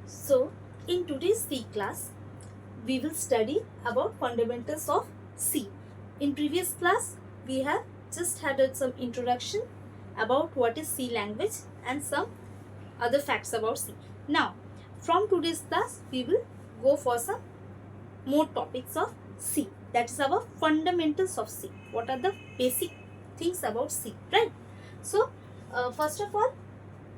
So, in today's C class, we will study about fundamentals of C. In previous class, we have just had some introduction about what is C language and some other facts about C. Now, from today's class, we will go for some more topics of C. That is our fundamentals of C. What are the basic things about C, right? So, first of all,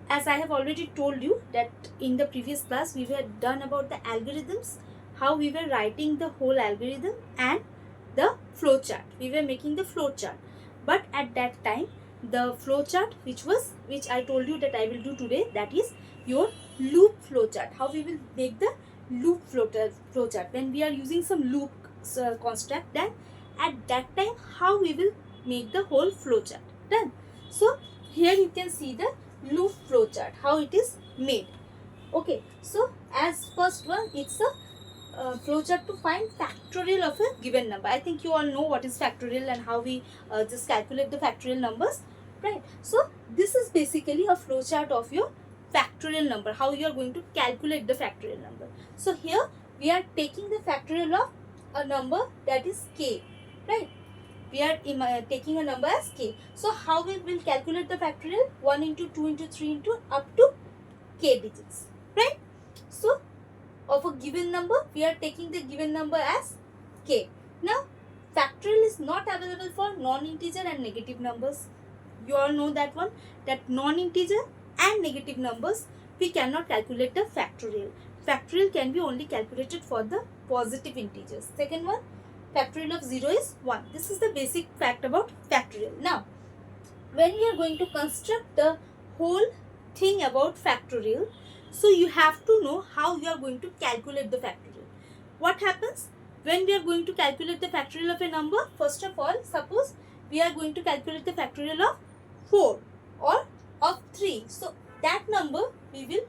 as I have already told you that in the previous class we were done about the algorithms, how we were writing the whole algorithm and the flowchart. We were making the flowchart, but at that time the flowchart which I told you that I will do today, that is your loop flowchart. How we will make the loop flowchart when we are using some loop construct. Then at that time how we will make the whole flowchart. Done. So here you can see the loop flowchart, how it is made. Okay, so as first one, it's a flowchart to find factorial of a given number. I think you all know what is factorial and how we just calculate the factorial numbers, right? So this is basically a flowchart of your factorial number, how you are going to calculate the factorial number. So here we are taking the factorial of a number that is k, right? We are taking a number as k. So how we will calculate the factorial? 1 into 2 into 3 into up to k digits, right? So of a given number, we are taking the given number as k. Now factorial is not available for non-integer and negative numbers. You all know that one, that non-integer and negative numbers we cannot calculate the factorial. Factorial can be only calculated for the positive integers. Second one, factorial of 0 is 1. This is the basic fact about factorial. Now, when we are going to construct the whole thing about factorial, so you have to know how you are going to calculate the factorial. What happens when we are going to calculate the factorial of a number? First of all, suppose we are going to calculate the factorial of 4 or of 3. So, that number we will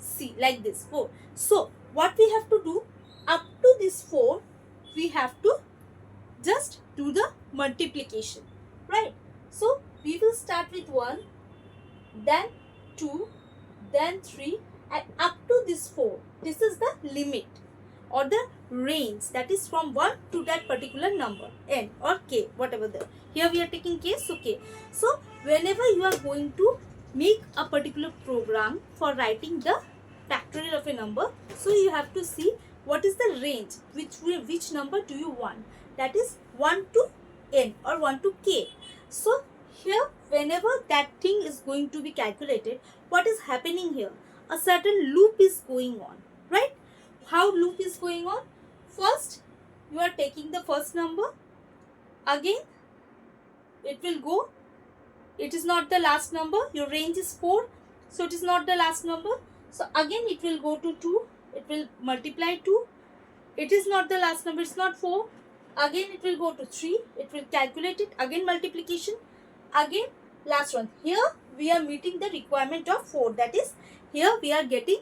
see like this, 4. So, what we have to do, up to this 4, we have to just do the multiplication, right? So we will start with 1, then 2, then 3, and up to this 4. This is the limit or the range, that is from 1 to that particular number, n or k, whatever the. Here we are taking k, so k. So whenever you are going to make a particular program for writing the factorial of a number, so you have to see what is the range, which number do you want, that is 1 to n or 1 to k. So here whenever that thing is going to be calculated, what is happening here, a certain loop is going on, right? How loop is going on? First you are taking the first number, again it will go, it is not the last number, your range is 4, so it is not the last number, so again it will go to 2, it will multiply 2, it is not the last number, it's not 4, again it will go to 3, it will calculate it, again multiplication, again last one. Here we are meeting the requirement of 4, that is here we are getting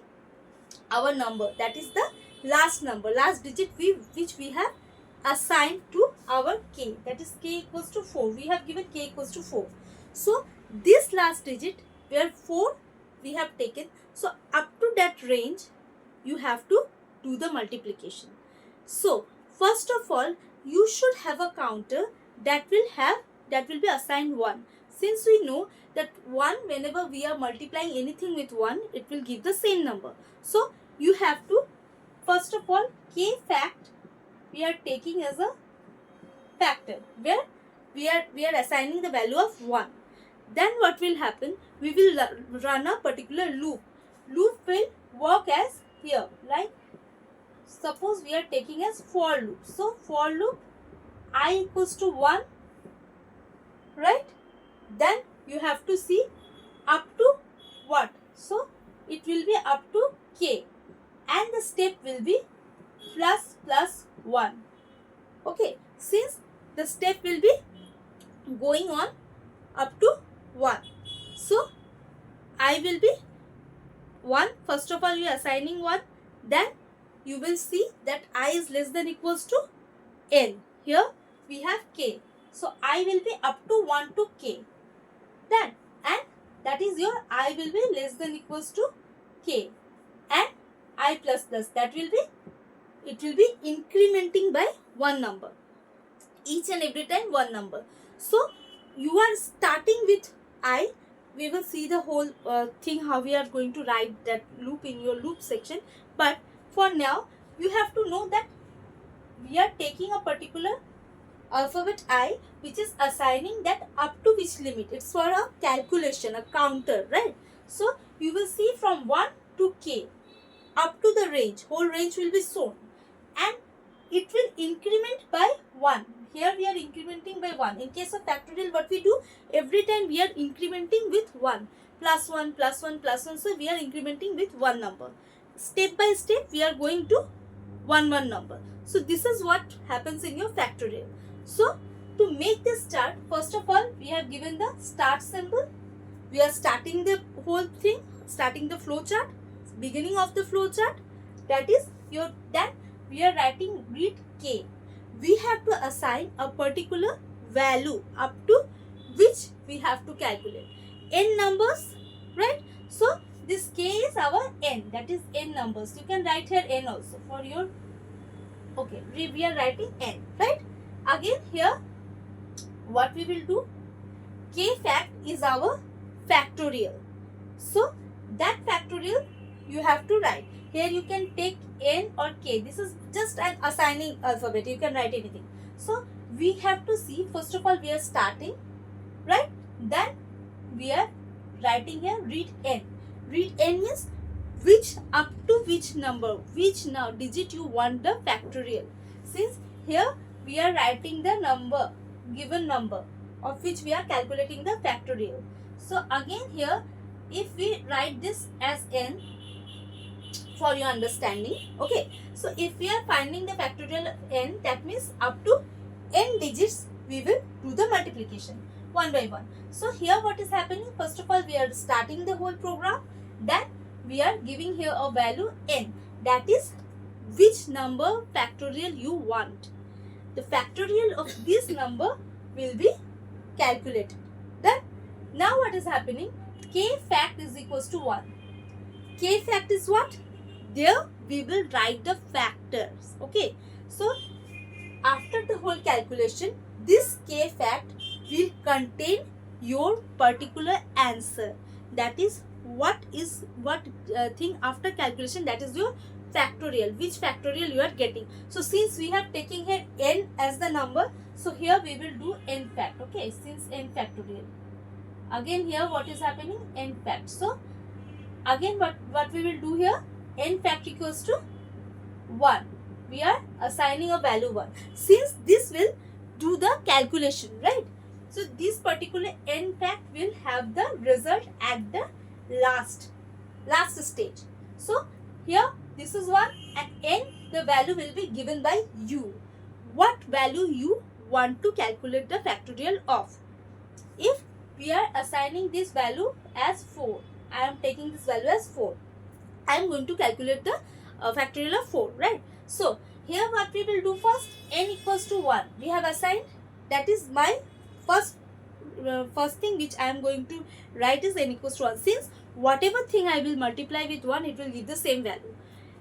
our number, that is the last number, last digit which we have assigned to our k, that is k equals to 4. We have given k equals to 4. So this last digit where 4 we have taken, so up to that range you have to do the multiplication. So first of all, you should have a counter that will be assigned 1. Since we know that 1, whenever we are multiplying anything with 1, it will give the same number. So you have to, first of all, k fact we are taking as a factor where we are assigning the value of 1. Then what will happen? We will run a particular loop. Loop will work as here, like suppose we are taking as for loop. So for loop I equals to 1, right? Then you have to see up to what? So it will be up to k, and the step will be plus 1. Okay, since the step will be going on up to 1, so I will be 1. First of all you are assigning 1, then you will see that I is less than equals to n. Here we have k, so I will be up to 1 to k, then, and that is your I will be less than equals to k, and I plus plus, that will be, it will be incrementing by one number, each and every time one number. So you are starting with I. We will see the whole thing, how we are going to write that loop in your loop section. But for now, you have to know that we are taking a particular alphabet I, which is assigning that up to which limit. It's for a calculation, a counter, right? So you will see from 1 to k up to the range, whole range will be shown, and it will increment by 1. Here we are incrementing by 1. In case of factorial, what we do, every time we are incrementing with 1, plus 1, plus 1, plus 1. So we are incrementing with one number. Step by step, we are going to one number. So this is what happens in your factorial. So to make this chart, first of all, we have given the start symbol. We are starting the whole thing, starting the flow chart, beginning of the flow chart. That is your, then we are writing read k. We have to assign a particular value up to which we have to calculate n numbers, right? So this k is our n, that is n numbers. You can write here n also for your, okay, we are writing n, right? Again here, what we will do, k fact is our factorial. So that factorial you have to write. Here you can take n or k. This is just an assigning alphabet. You can write anything. So we have to see, first of all, we are starting, right? Then we are writing here read n. Read n means which, up to which number, which now digit you want the factorial. Since here we are writing the number, given number of which we are calculating the factorial. So again here, if we write this as n for your understanding, okay. So if we are finding the factorial n, that means up to n digits we will do the multiplication one by one. So here what is happening, first of all, we are starting the whole program, then we are giving here a value n, that is which number factorial you want. The factorial of this number will be calculated. Then now what is happening, k fact is equals to 1. K fact is what? There we will write the factors, okay. So after the whole calculation, this k fact will contain your particular answer. That is what thing after calculation, that is your factorial, which factorial you are getting. So since we have taken here n as the number, so here we will do n fact, okay, since n factorial. Again here what is happening, n fact. So again what we will do here, n fact equals to 1. We are assigning a value 1. Since this will do the calculation, right? So this particular n fact will have the result at the last stage. So here this is 1, and n, the value will be given by you. What value you want to calculate the factorial of. If we are assigning this value as 4, I am taking this value as 4. I am going to calculate the factorial of 4, right? So here what we will do first, n equals to 1. We have assigned, that is my first thing which I am going to write is n equals to 1. Since whatever thing I will multiply with 1, it will give the same value.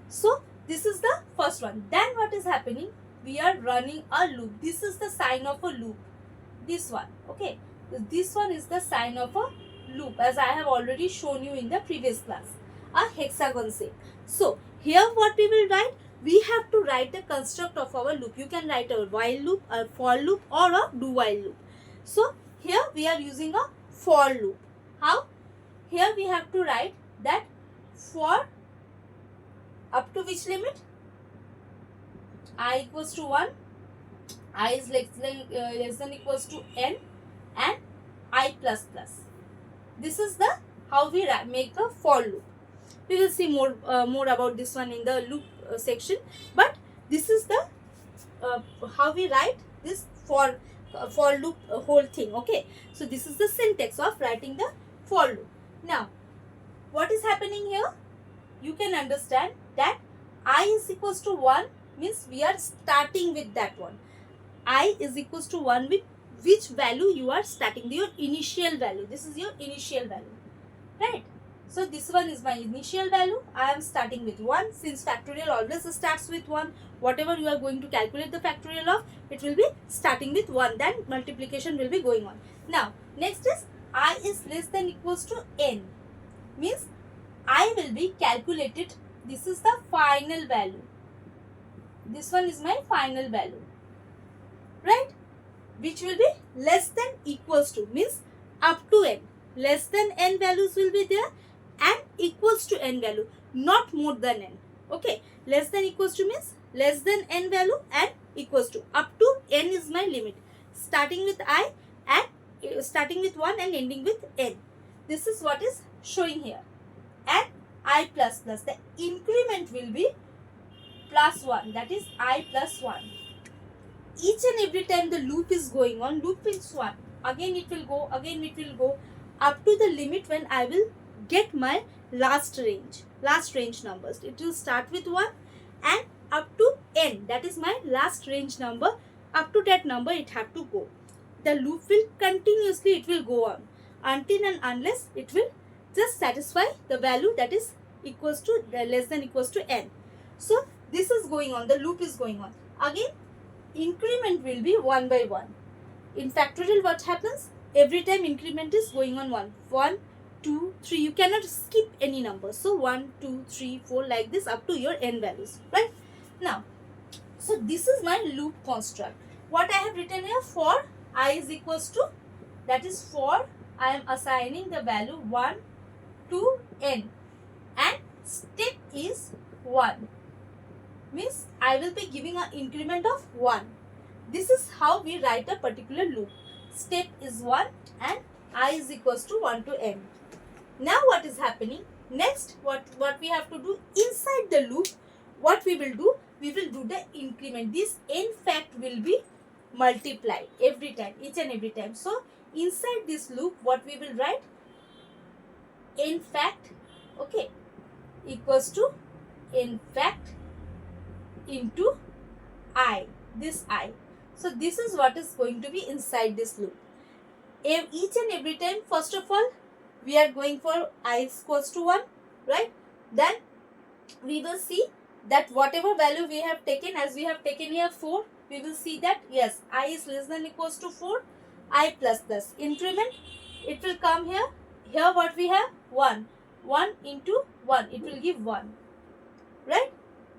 So this is the first one. Then what is happening, we are running a loop. This is the sign of a loop. This one, okay. This one is the sign of a loop, as I have already shown you in the previous class. A hexagon shape. So here what we will write, we have to write the construct of our loop. You can write a while loop, a for loop, or a do while loop. So here we are using a for loop. How? Here we have to write that for up to which limit, I equals to 1, I is less than equals to n, and I plus plus. This is the how we make a for loop. We will see more about this one in the loop section, but this is the how we write this for loop whole thing, okay. So this is the syntax of writing the for loop. Now what is happening here, you can understand that I is equals to 1 means we are starting with that one. I is equals to 1 with which value you are starting, your initial value. This is your initial value, right? So this one is my initial value. I am starting with 1. Since factorial always starts with 1, whatever you are going to calculate the factorial of, it will be starting with 1. Then multiplication will be going on. Now, next is I is less than equals to n. Means I will be calculated. This is the final value. This one is my final value. Right? Which will be less than equals to. Means up to n. Less than n values will be there and equals to n value, not more than n. Okay, less than equals to means less than n value and equals to. Up to n is my limit, starting with I and starting with 1 and ending with n. This is what is showing here. And I plus plus, the increment will be plus 1, that is I plus 1. Each and every time the loop is going on, loop means 1. Again it will go, again it will go up to the limit when I will get my last range numbers. It will start with 1 and up to n, that is my last range number. Up to that number it have to go. The loop will continuously, it will go on until and unless it will just satisfy the value that is equals to less than equals to n. So this is going on, the loop is going on. Again increment will be 1 by 1. In factorial what happens? Every time increment is going on 1, 2, 3. You cannot skip any number. So 1, 2, 3, 4 like this up to your n values. Right? Now, so this is my loop construct. What I have written here, for I is equals to, that is for I am assigning the value 1 to n and step is 1. Means I will be giving an increment of 1. This is how we write a particular loop. Step is 1 and I is equals to 1 to n. Now what is happening? Next, what we have to do inside the loop, what we will do? We will do the increment. This n fact will be multiplied every time, each and every time. So inside this loop, what we will write? N fact, okay, equals to n fact into I, this I. So this is what is going to be inside this loop. Each and every time, first of all, we are going for I equals to 1, right? Then we will see that whatever value we have taken, as we have taken here 4, we will see that yes, I is less than equals to 4, I plus plus. Increment, it will come here. Here what we have? 1. 1 into 1, it will give 1. Right?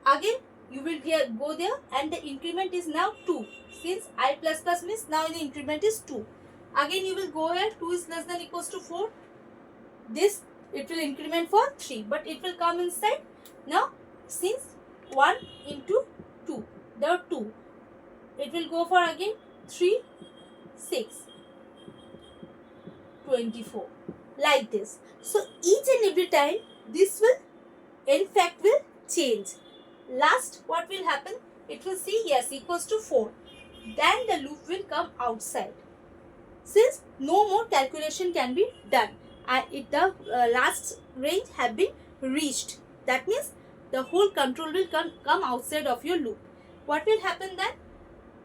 Again, you will go there and the increment is now 2. Since I plus plus means now the increment is 2. Again you will go here, 2 is less than equals to 4. This, it will increment for 3, but it will come inside. Now, since 1 into 2, there are 2. It will go for again 3, 6, 24. Like this. So, each and every time, this will, n fact will change. Last, what will happen? It will see, yes, equals to 4. Then the loop will come outside. Since no more calculation can be done. The last range have been reached. That means the whole control will come outside of your loop. What will happen then?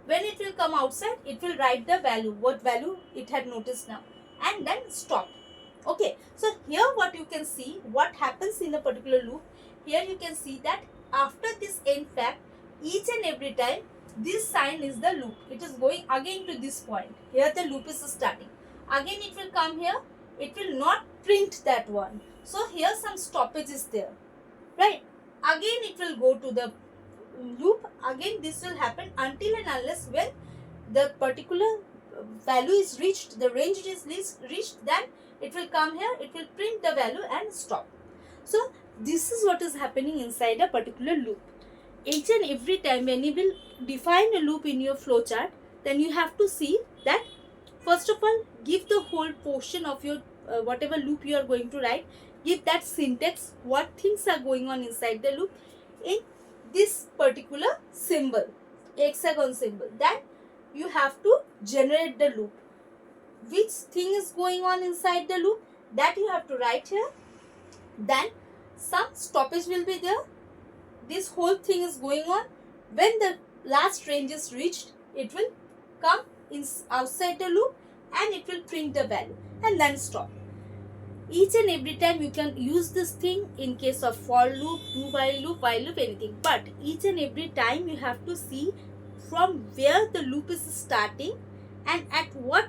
When it will come outside, it will write the value, what value it had noticed now, and then stop. Okay, so here what you can see, what happens in a particular loop. Here you can see that after this n fact, each and every time this sign is the loop. It is going again to this point. Here the loop is starting. Again it will come here. It will not print that one. So here some stoppage is there. Right? Again it will go to the loop. Again this will happen until and unless when the particular value is reached, the range is reached, then it will come here. It will print the value and stop. So this is what is happening inside a particular loop. Each and every time when you will define a loop in your flowchart, then you have to see that first of all, give the whole portion of your whatever loop you are going to write, give that syntax, what things are going on inside the loop in this particular symbol, hexagon symbol. Then you have to generate the loop. Which thing is going on inside the loop, that you have to write here. Then some stoppage will be there. This whole thing is going on. When the last range is reached, it will come outside the loop and it will print the value and then stop. each and every time you can use this thing in case of for loop, do while loop, anything, but each and every time you have to see from where the loop is starting and at what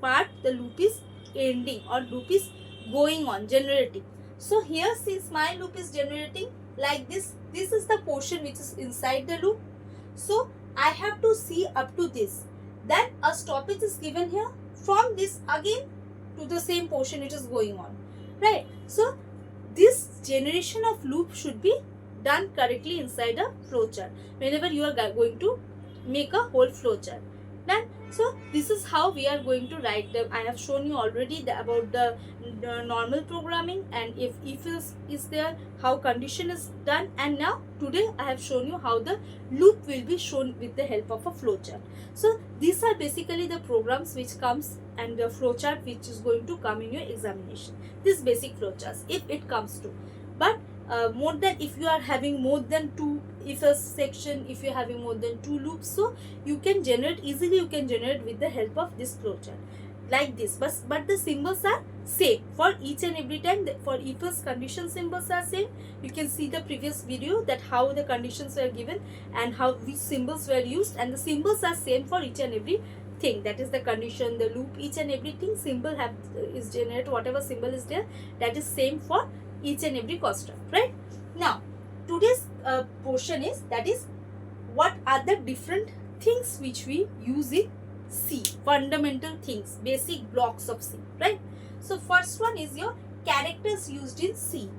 part the loop is ending or loop is going on, generating. So here, since my loop is generating like this is the portion which is inside the loop, so I have to see up to this, then a stoppage is given here from this again to the same portion it is going on, right? So this generation of loop should be done correctly inside a flowchart whenever you are going to make a whole flowchart. Then, so this is how we are going to write them. I have shown you already about the normal programming, and if is there, how condition is done, and now today I have shown you how the loop will be shown with the help of a flowchart. So these are basically the programs which comes and the flowchart which is going to come in your examination. This basic flowcharts if it comes to, but more than, if you are having more than two, if a section, if you are having more than two loops, so you can generate easily, you can generate with the help of this flowchart like this. But the symbols are same for each and every time. For if else condition symbols are same, you can see the previous video that how the conditions were given and how which symbols were used, and the symbols are same for each and every thing, that is the condition, the loop, each and everything symbol is generated, whatever symbol is there, that is same for each and every construct, right? Now today's portion is, that is, what are the different things which we use in C, fundamental things, basic blocks of C, right? So first one is your characters used in C.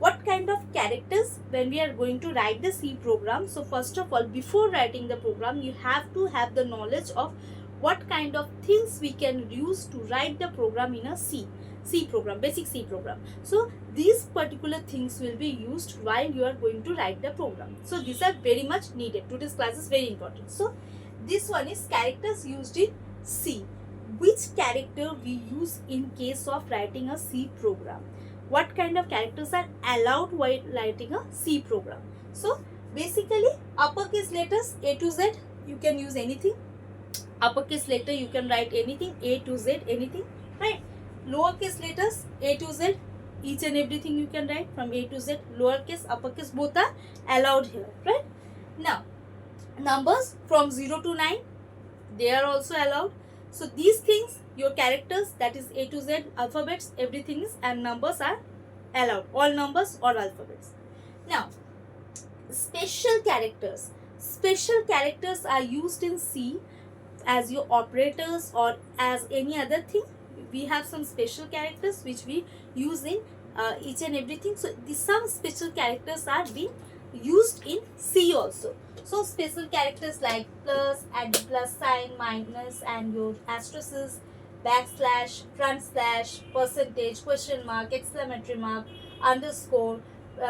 What kind of characters when we are going to write the C program? So first of all, before writing the program, you have to have the knowledge of what kind of things we can use to write the program in a C program, basic C program. So these particular things will be used while you are going to write the program. So these are very much needed. Today's class is very important. So this one is characters used in C. Which character we use in case of writing a C program? What kind of characters are allowed while writing a C program? So basically, uppercase letters A to Z, you can use anything. Uppercase letter, you can write anything, A to Z, anything, right? Lowercase letters, A to Z, each and everything you can write from A to Z. Lowercase, uppercase, both are allowed here, right? Now, numbers from 0 to 9, they are also allowed. So these things, your characters, that is A to Z, alphabets, everything is, and numbers are allowed, all numbers or alphabets. Now, special characters. Special characters are used in C as your operators or as any other thing. We have some special characters which we use in each and everything. So some special characters are being used in C also. So special characters like plus, add plus sign, minus, and your asterisks, backslash, front slash, percentage, question mark, exclamatory mark, underscore,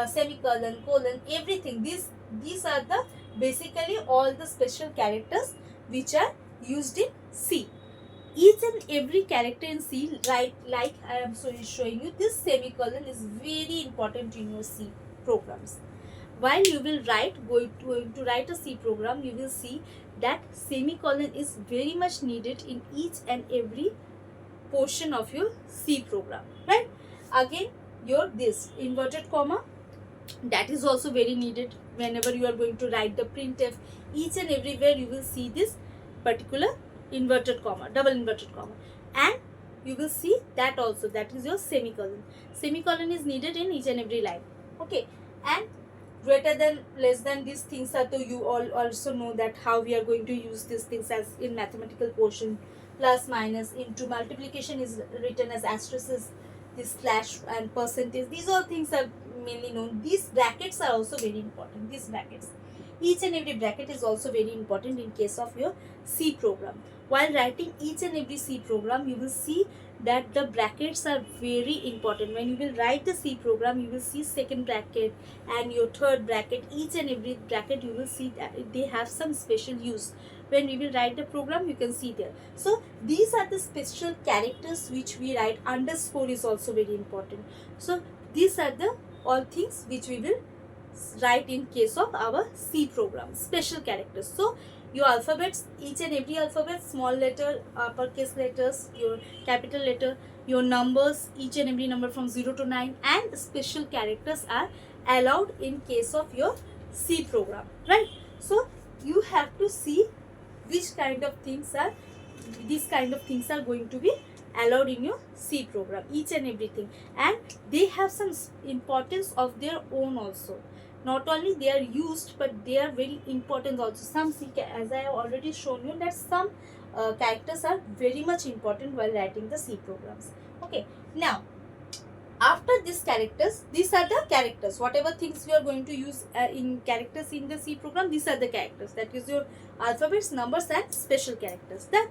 semicolon, colon, everything. These are the basically all the special characters which are used in C. Each and every character in C, like I am showing you, this semicolon is very important in your C programs. While you will going to write a C program, you will see that semicolon is very much needed in each and every portion of your C program, right? Again, your this inverted comma, that is also very needed whenever you are going to write the printf. Each and everywhere you will see this particular inverted comma, double inverted comma, and you will see that also, that is your semicolon. Semicolon is needed in each and every line, okay? And greater than, less than, these things are, so you all also know that how we are going to use these things as in mathematical portion. Plus, minus, into, multiplication is written as asterisks, this slash and percentage, these all things are mainly known. These brackets are also very important, these brackets, each and every bracket is also very important in case of your C program. While writing each and every C program, you will see that the brackets are very important. When you will write the C program, you will see second bracket and your third bracket. Each and every bracket you will see that they have some special use. When we will write the program, you can see there. So these are the special characters which we write. Underscore is also very important. So these are the all things which we will write in case of our C program, special characters. So your alphabets, each and every alphabet, small letter, uppercase letters, your capital letter, your numbers, each and every number from 0 to 9, and special characters are allowed in case of your C program, right? So you have to see which kind of things are, these kind of things are going to be allowed in your C program, each and everything, and they have some importance of their own also. Not only they are used, but they are very important also. Some C, as I have already shown you, that some characters are very much important while writing the C programs. Okay, now after these characters, these are the characters, whatever things we are going to use in characters in the C program, these are the characters, that is your alphabets, numbers, and special characters. Then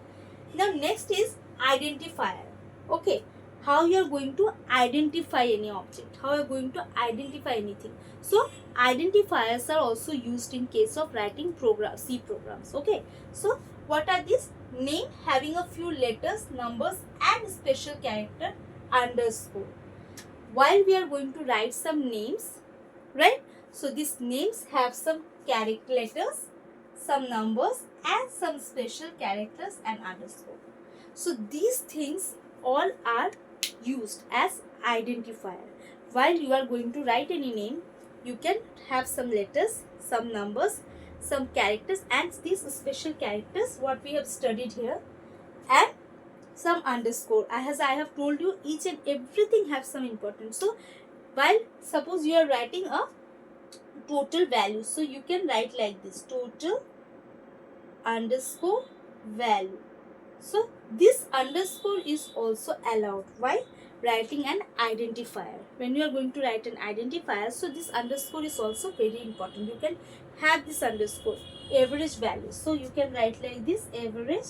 now next is identifier. Okay, how you are going to identify any object, how you are going to identify anything. So identifiers are also used in case of writing program, C programs. Okay, so what are these? Name having a few letters, numbers, and special character underscore. While we are going to write some names, right? So these names have some character letters, some numbers, and some special characters and underscore. So these things all are used as identifier. While you are going to write any name, you can have some letters, some numbers, some characters, and these special characters what we have studied here, and some underscore. As I have told you, each and everything have some importance. So while suppose you are writing a total value, so you can write like this, total underscore value. So this underscore is also allowed while writing an identifier. When you are going to write an identifier, so this underscore is also very important. You can have this underscore, average value. So you can write like this, average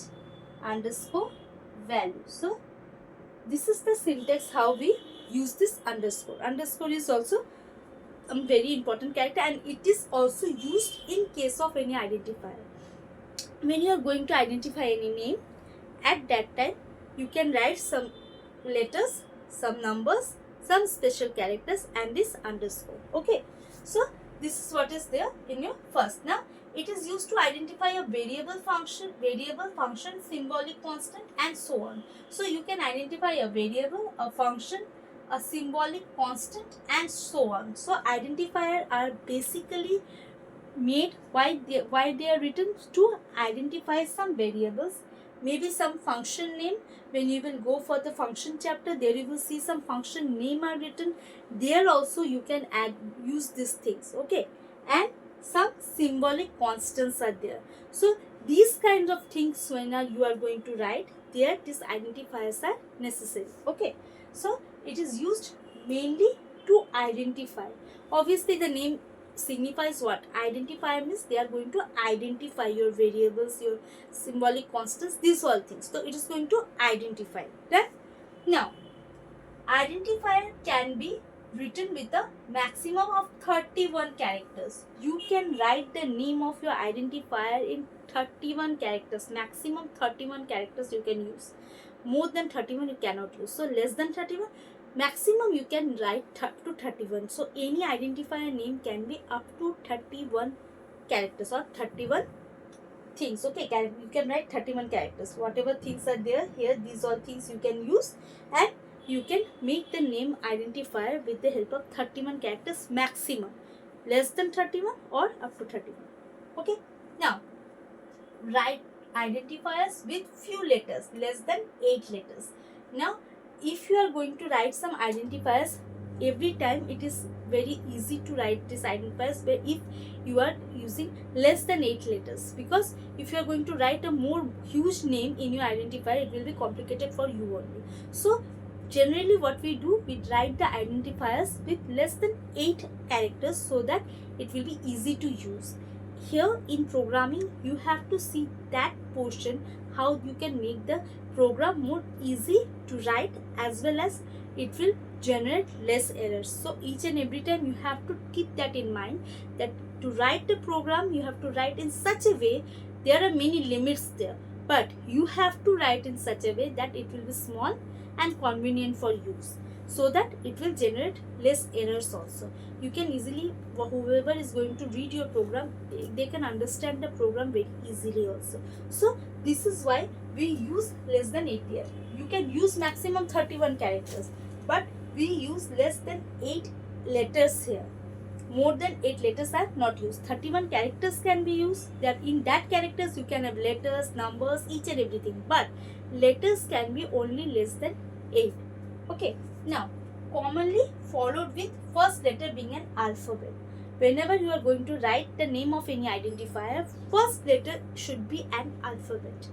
underscore value. So this is the syntax how we use this underscore. Underscore is also a very important character, and it is also used in case of any identifier. When you are going to identify any name, at that time you can write some letters, some numbers, some special characters, and this underscore. Okay, so this is what is there in your first. Now it is used to identify a variable function, symbolic constant, and so on. So you can identify a variable, a function, a symbolic constant, and so on. So identifier are basically made why they are written to identify some variables, maybe some function name. When you will go for the function chapter, there you will see some function name are written there also. You can use these things. Okay, and some symbolic constants are there. So these kinds of things, when you are going to write there, these identifiers are necessary. Okay, so it is used mainly to identify. Obviously the name signifies what? Identifier means they are going to identify your variables, your symbolic constants, these all things. So it is going to identify, right? Now identifier can be written with a maximum of 31 characters. You can write the name of your identifier in 31 characters. Maximum 31 characters you can use. More than 31 you cannot use. So less than 31, maximum you can write to 31. So any identifier name can be up to 31 characters or 31 things. Okay, you can write 31 characters. Whatever things are there here, these all things you can use, and you can make the name identifier with the help of 31 characters maximum. Less than 31 or up to 31. Okay, now write identifiers with few letters, less than 8 letters. Now if you are going to write some identifiers, every time it is very easy to write these identifiers where if you are using less than 8 letters, because if you are going to write a more huge name in your identifier, it will be complicated for you only. So generally what we do, we write the identifiers with less than 8 characters so that it will be easy to use. Here in programming, you have to see that portion, how you can make the program more easy to write, as well as it will generate less errors. So each and every time you have to keep that in mind, that to write the program you have to write in such a way, there are many limits there, but you have to write in such a way that it will be small and convenient for use, so that it will generate less errors also. You can easily, whoever is going to read your program, they can understand the program very easily also. So this is why we use less than 8 here. You can use maximum 31 characters, but we use less than 8 letters here. More than 8 letters are not used. 31 characters can be used. That in that characters you can have letters, numbers, each and everything, but letters can be only less than 8. Okay, now commonly followed with first letter being an alphabet. Whenever you are going to write the name of any identifier, first letter should be an alphabet.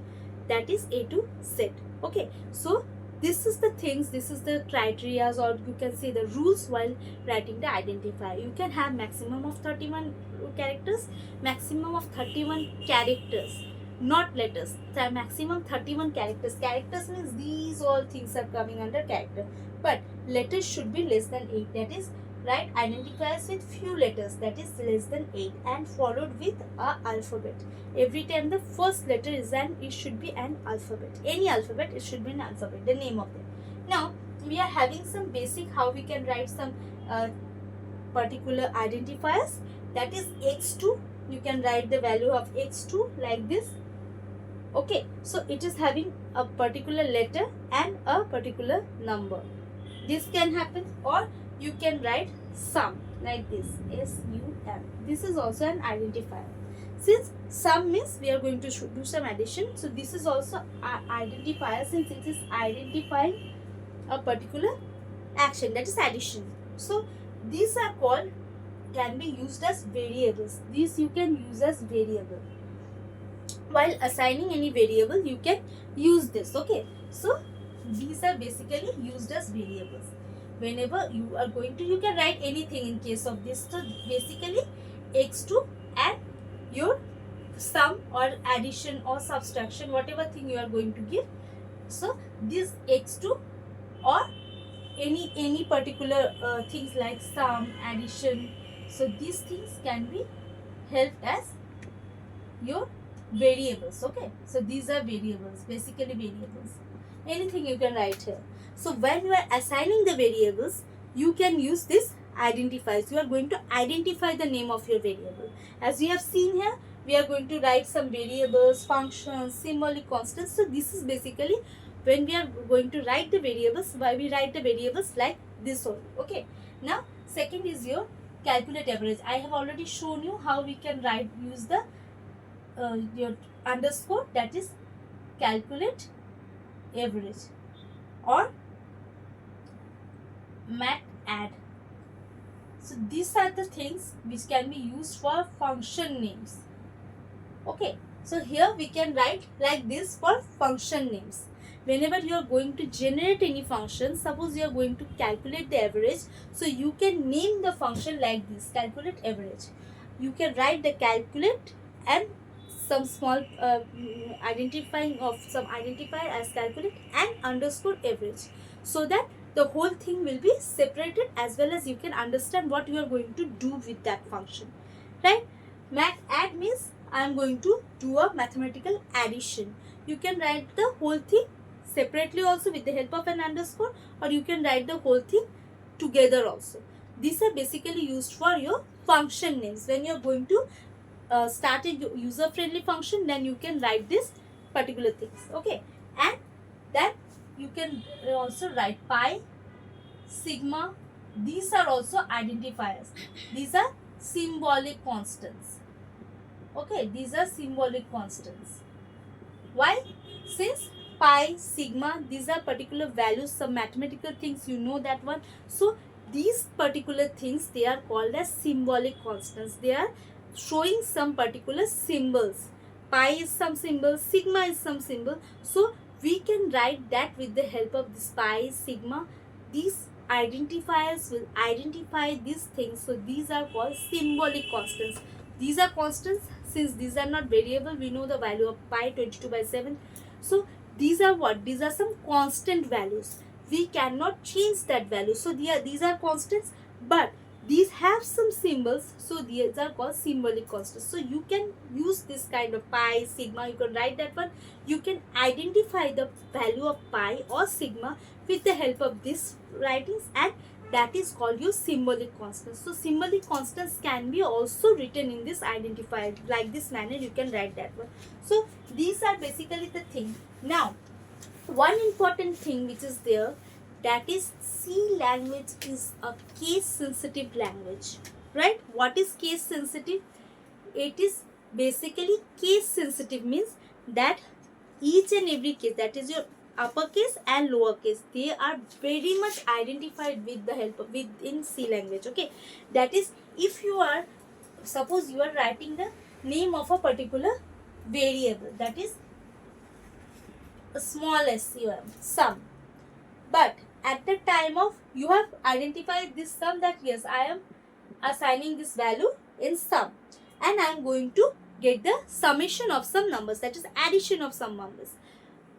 That is A to Z. Okay, so this is the things, this is the criteria, or you can say the rules while writing the identifier. You can have maximum of 31 characters, maximum of 31 characters, not letters. The maximum 31 characters. Characters means these all things are coming under character, but letters should be less than 8. That is, write identifiers with few letters, that is less than 8, and followed with a alphabet. Every time the first letter is it should be an alphabet. Any alphabet, it should be an alphabet, the name of them. Now we are having some basic how we can write some particular identifiers. That is x2. You can write the value of x2 like this. Okay, so it is having a particular letter and a particular number. This can happen, or you can write sum like this, SUM. This is also an identifier. Since sum means we are going to do some addition, so this is also an identifier since it is identifying a particular action, that is addition. So these are called, can be used as variables. These you can use as variable. While assigning any variable, you can use this. Okay, so these are basically used as variables. Whenever you are going to, you can write anything in case of this. So basically x2 and your sum or addition or subtraction, whatever thing you are going to give. So this x2 or any particular things like sum, addition, so these things can be helped as your variables. Okay, so these are variables, basically variables. Anything you can write here. So when you are assigning the variables, you can use this identifiers. You are going to identify the name of your variable. As we have seen here, we are going to write some variables, functions, symbolic constants. So this is basically when we are going to write the variables, why we write the variables like this only. Okay, now second is your calculate average. I have already shown you how we can write, use the your underscore, that is calculate average, or mat add. So these are the things which can be used for function names. Okay, so here we can write like this for function names. Whenever you are going to generate any function, suppose you are going to calculate the average, so you can name the function like this, calculate average. You can write the calculate and some small identifying of some identifier as calculate and underscore average, so that the whole thing will be separated, as well as you can understand what you are going to do with that function, right? Mat add means I am going to do a mathematical addition. You can write the whole thing separately also with the help of an underscore, or you can write the whole thing together also. These are basically used for your function names. When you are going to start a user-friendly function, then you can write this particular things. Okay, and then you can also write pi, sigma. These are also identifiers. These are symbolic constants. Okay, these are symbolic constants. Why? Since pi, sigma, these are particular values, some mathematical things, you know that one. So these particular things, they are called as symbolic constants. They are showing some particular symbols. Pi is some symbol, sigma is some symbol. So we can write that with the help of this pi, sigma. These identifiers will identify these things. So these are called symbolic constants. These are constants. Since these are not variable, we know the value of pi 22/7. So these are what? These are some constant values. We cannot change that value. So these are constants, but these have some symbols, so these are called symbolic constants. So you can use this kind of pi, sigma, you can write that one. You can identify the value of pi or sigma with the help of these writings, and that is called your symbolic constants. So symbolic constants can be also written in this identifier, like this manner you can write that one. So these are basically the thing. Now one important thing which is there, that is C language is a case sensitive language, right? What is case sensitive? It is basically case sensitive means that each and every case, that is your uppercase and lowercase, they are very much identified with the help of within C language. Okay, that is, if you are, suppose you are writing the name of a particular variable, that is a small sum, sum, but at the time of you have identified this sum, that yes, I am assigning this value in sum, and I am going to get the summation of some numbers, that is addition of some numbers.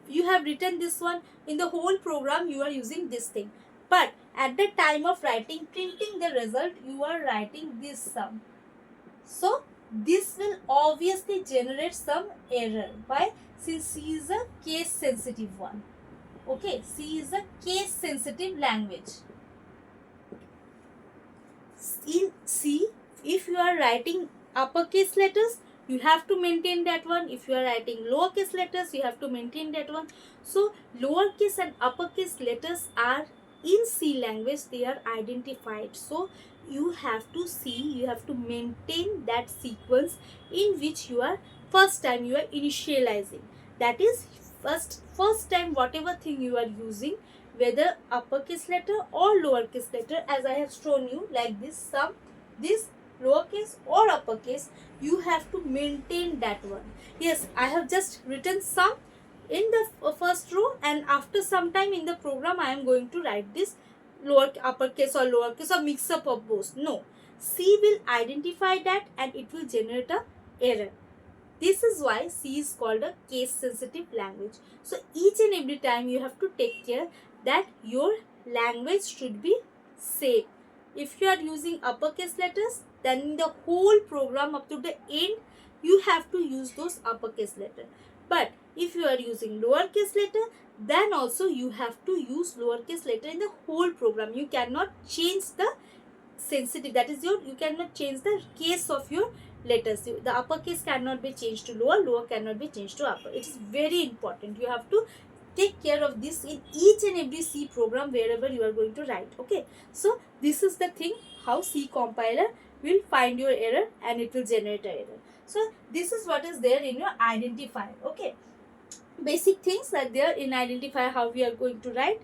You have written this one in the whole program, you are using this thing, but at the time of writing, printing the result, you are writing this sum. So this will obviously generate some error. Why? Since C is a case sensitive one. Okay, C is a case sensitive language. In C, if you are writing uppercase letters, you have to maintain that one. If you are writing lowercase letters, you have to maintain that one. So lowercase and uppercase letters are in C language, they are identified. So you have to see, you have to maintain that sequence in which you are first time you are initializing. That is first time whatever thing you are using, whether uppercase letter or lowercase letter, as I have shown you, like this sum, this lowercase or uppercase, you have to maintain that one. Yes, I have just written sum in the first row, and after some time in the program I am going to write this uppercase or lowercase or mix up of both. No, C will identify that and it will generate a error. This is why C is called a case sensitive language. So each and every time you have to take care that your language should be safe. If you are using uppercase letters, then in the whole program up to the end, you have to use those uppercase letters. But if you are using lowercase letter, then also you have to use lowercase letter in the whole program. You cannot change the sensitive, that is you cannot change the case of your letters. The uppercase cannot be changed to lower cannot be changed to upper. It is very important. You have to take care of this in each and every C program wherever you are going to write. Okay, so this is the thing, how C compiler will find your error and it will generate an error. So this is what is there in your identifier. Okay, basic things are there in identifier, how we are going to write,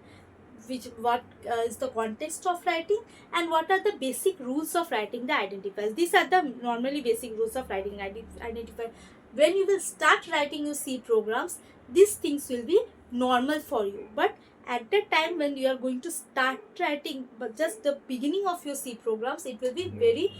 what is the context of writing, and what are the basic rules of writing the identifiers. These are the normally basic rules of writing identifier. When you will start writing your C programs, these things will be normal for you, but at the time when you are going to start writing, but just the beginning of your C programs, it will be very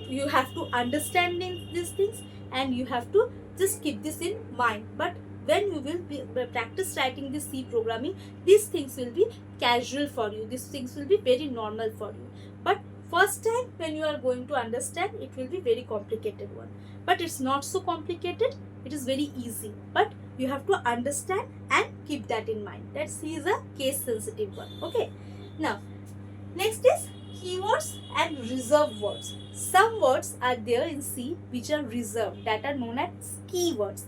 you have to understand these things and you have to just keep this in mind. But when you will practice writing this C programming, these things will be casual for you, these things will be very normal for you. But first time when you are going to understand, it will be very complicated one. But it's not so complicated, it is very easy, but you have to understand and keep that in mind, that C is a case sensitive one. Okay, now next is keywords and reserved words. Some words are there in C which are reserved, that are known as keywords.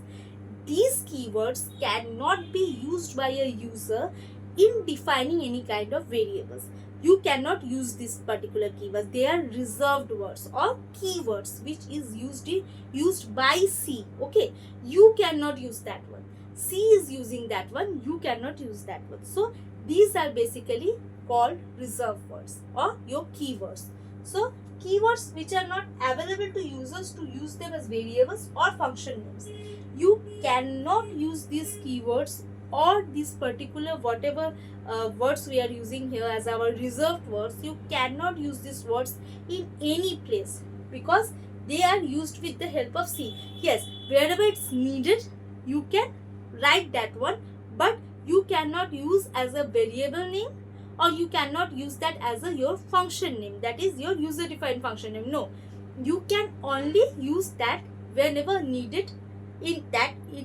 These keywords cannot be used by a user in defining any kind of variables. You cannot use this particular keywords. They are reserved words or keywords which is used by C. Okay, you cannot use that one. C is using that one, you cannot use that one. So these are basically called reserved words or your keywords. So keywords which are not available to users to use them as variables or function names. You cannot use these keywords or these particular whatever words we are using here as our reserved words. You cannot use these words in any place because they are used with the help of C. Yes, wherever it's needed, you can write that one, but you cannot use as a variable name, or you cannot use that as your function name, that is your user defined function name. No, you can only use that whenever needed in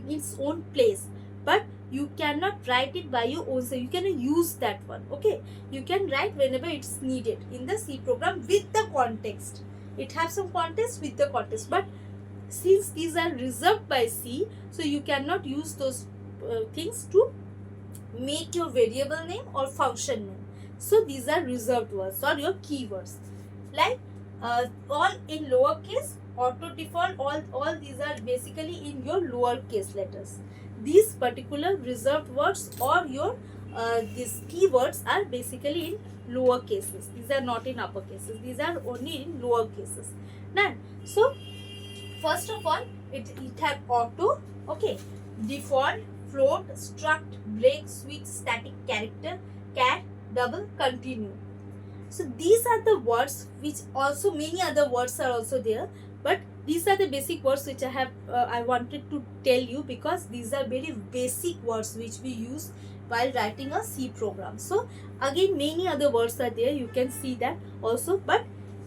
its own place, but you cannot write it by your own self. You cannot use that one. Okay, you can write whenever it's needed in the C program with the context. It has some context with the context, but since these are reserved by C, so you cannot use those things to make your variable name or function name. So these are reserved words or your keywords. Like all in lowercase, auto default, all these are basically in your lowercase letters. These particular reserved words or your these keywords are basically in lower cases. These are not in upper cases. These are only in lower cases. Now, so first of all, it had auto, okay, default, float, struct, break, switch, static, character, cat, double, continue. So these are the words which also many other words are also there, but these are the basic words which I wanted to tell you, because these are very basic words which we use while writing a C program. So again, many other words are there, you can see that also, but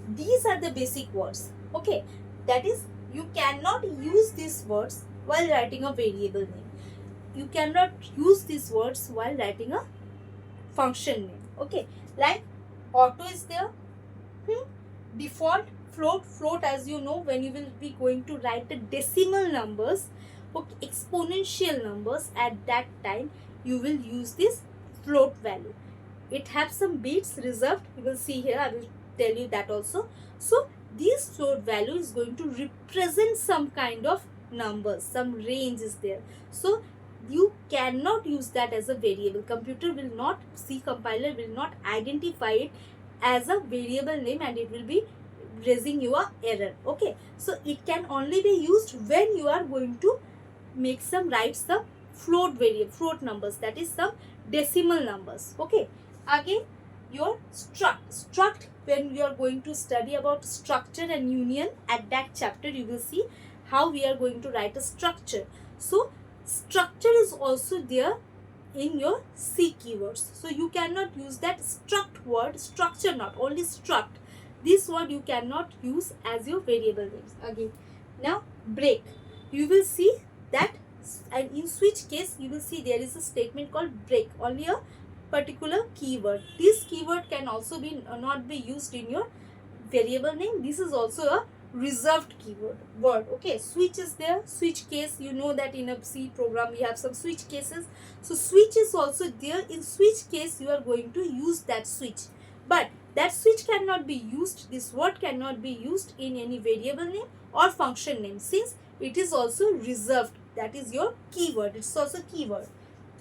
these are the basic words. Okay, that is, you cannot use these words while writing a variable name. You cannot use these words while writing a function name. Okay, like auto is there, default, float as you know, when you will be going to write the decimal numbers, okay, exponential numbers, at that time you will use this float value. It has some bits reserved, you will see here, I will tell you that also. So this float value is going to represent some kind of numbers, some range is there. So you cannot use that as a variable. Computer will not, C compiler will not identify it as a variable name, and it will be raising you a error. Okay, so it can only be used when you are going to make some, write some float variable, float numbers, that is some decimal numbers. Okay, again your struct, when you are going to study about structure and union, at that chapter you will see how we are going to write a structure. So structure is also there in your C keywords. So you cannot use that struct word, structure not, only struct. This word you cannot use as your variable names. Again, now break, you will see that, and in switch case you will see there is a statement called break, only a particular keyword. This keyword can also be not be used in your variable name. This is also a reserved keyword word. Okay, switch is there, switch case, you know that in a C program we have some switch cases. So switch is also there. In switch case you are going to use that switch, but that switch cannot be used, this word cannot be used in any variable name or function name, since it is also reserved. That is your keyword, it's also keyword.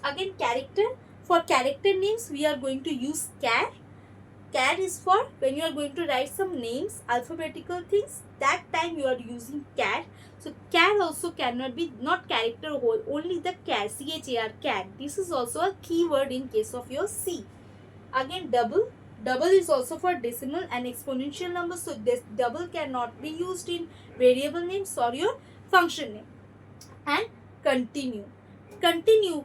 Again, character, for character names we are going to use char. Char is for when you are going to write some names, alphabetical things, that time you are using char. So char also cannot be, not character whole, only the char, char, char. This is also a keyword in case of your C. Again, double is also for decimal and exponential numbers. So this double cannot be used in variable names or your function name. And continue